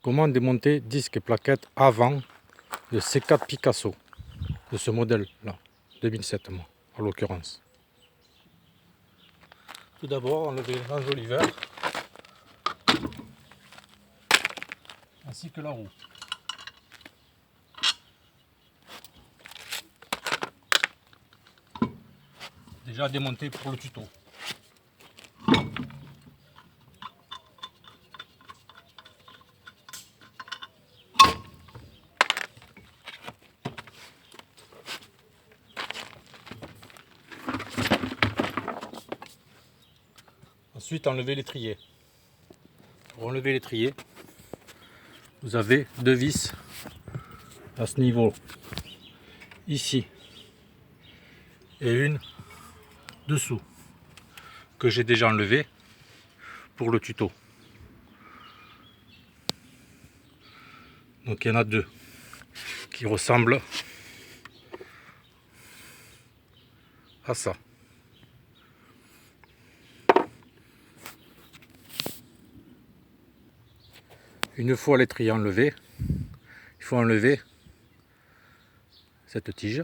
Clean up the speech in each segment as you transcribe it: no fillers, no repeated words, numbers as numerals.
Comment démonter disque et plaquettes avant de C4 Picasso, de ce modèle-là, 2007 moi, en l'occurrence. Tout d'abord, enlever l'enjoliveur, ainsi que la roue. Déjà démonté pour le tuto. Ensuite, enlever l'étrier. Pour enlever l'étrier, vous avez deux vis à ce niveau, ici, et une dessous, que j'ai déjà enlevé pour le tuto. Donc il y en a deux qui ressemblent à ça. Une fois l'étrier enlevé, il faut enlever cette tige,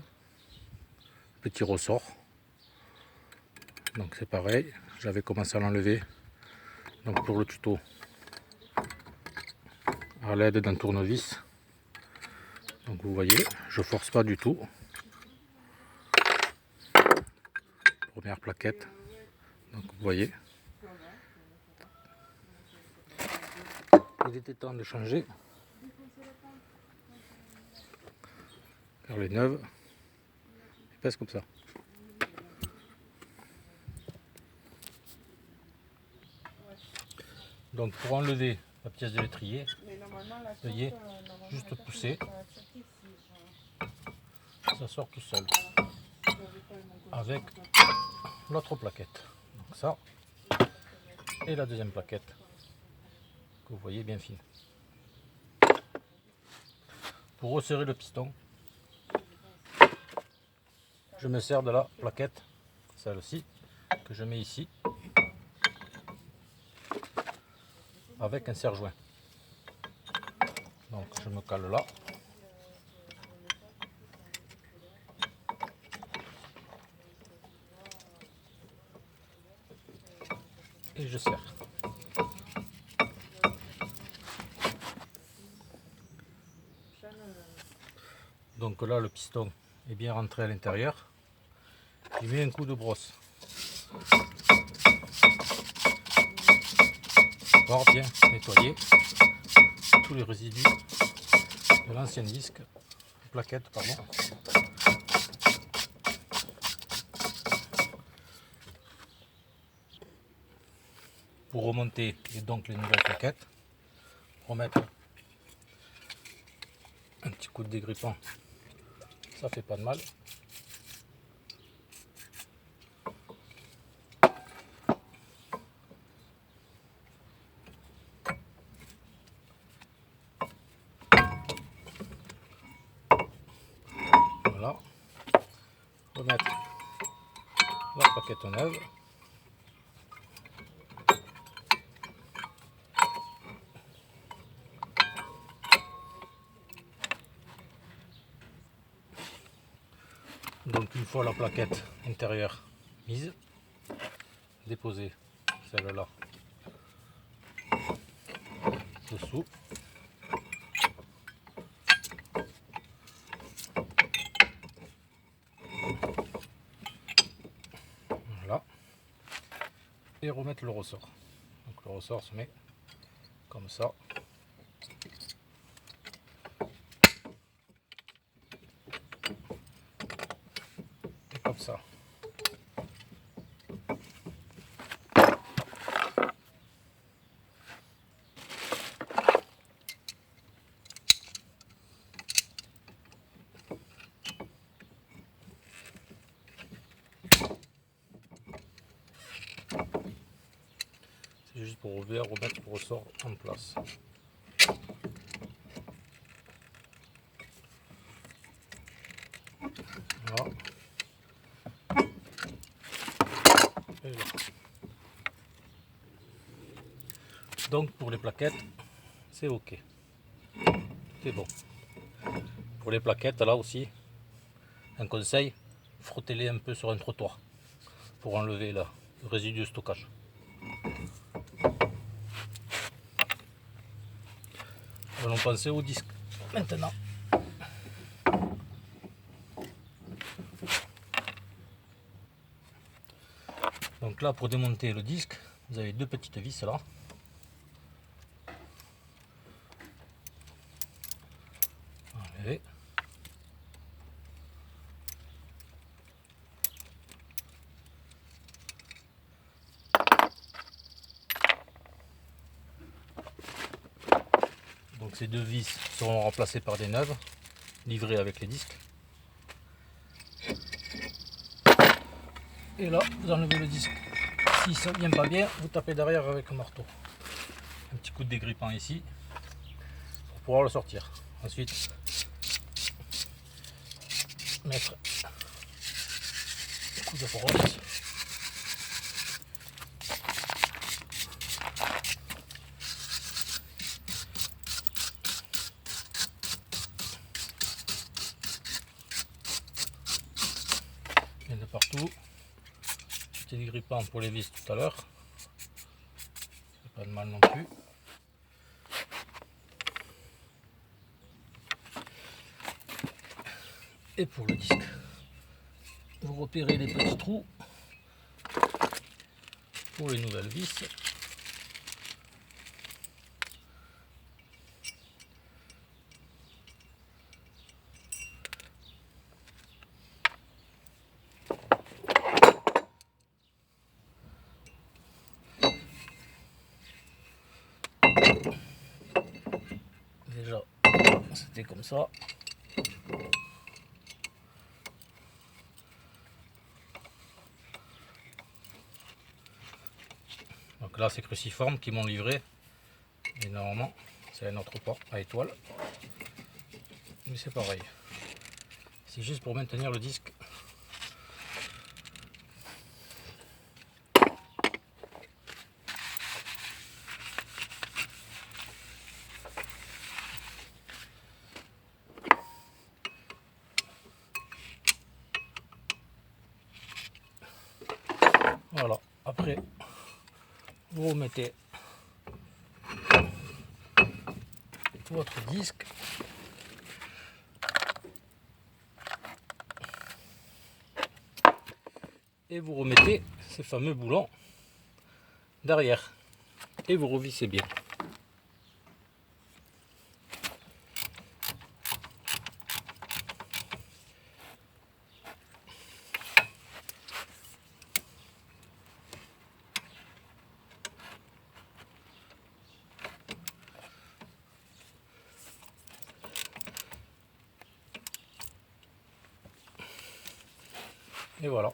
petit ressort. Donc c'est pareil, j'avais commencé à l'enlever donc pour le tuto à l'aide d'un tournevis. Donc vous voyez, je force pas du tout. Première plaquette, donc vous voyez. Il était temps de changer, car les neuves pèsent comme ça. Donc pour enlever la pièce de l'étrier, veuillez juste pousser, ça sort tout seul, avec l'autre plaquette. Donc ça, et la deuxième plaquette, que vous voyez bien fine. Pour resserrer le piston, je me sers de la plaquette, celle-ci, que je mets ici, avec un serre-joint. Donc je me cale là. Et je serre. Donc là le piston est bien rentré à l'intérieur. Je mets un coup de brosse. Pour bien nettoyer tous les résidus de l'ancien disque, plaquette pardon. Pour remonter et donc les nouvelles plaquettes, remettre un petit coup de dégrippant, ça fait pas de mal. Voilà, remettre la plaquette neuve. Donc une fois la plaquette intérieure mise, déposer celle-là dessous. Voilà. Et remettre le ressort. Donc le ressort se met comme ça. Et comme ça. C'est juste pour remettre le ressort en place. Voilà. Et là. Donc pour les plaquettes, c'est ok. tout est bon. Pour les plaquettes, là aussi, un conseil, frottez-les un peu sur un trottoir pour enlever le résidu de stockage. Allons penser au disque maintenant. Donc là, pour démonter le disque, vous avez deux petites vis là. Enlevez. Donc ces deux vis seront remplacées par des neuves, livrées avec les disques. Et là, vous enlevez le disque. Si ça ne vient pas bien, vous tapez derrière avec un marteau. Un petit coup de dégrippant ici, pour pouvoir le sortir. Ensuite, mettre un coup de brosse. Bien de partout. Petit dégrippant pour les vis tout à l'heure. C'est pas de mal non plus. Et pour le disque, vous repérez les petits trous pour les nouvelles vis. Déjà, c'était comme ça. Donc là, c'est Cruciforme qui m'ont livré. Et normalement, c'est un autre port à étoile. Mais c'est pareil. C'est juste pour maintenir le disque. Voilà. Après, vous remettez votre disque. Et vous remettez ces fameux boulons derrière. Et vous revissez bien. Et voilà.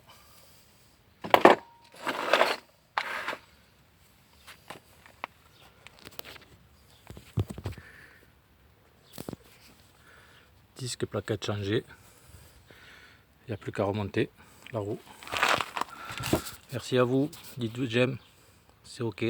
Disque plaquette changé. Il n'y a plus qu'à remonter la roue. Merci à vous. Dites j'aime. C'est ok.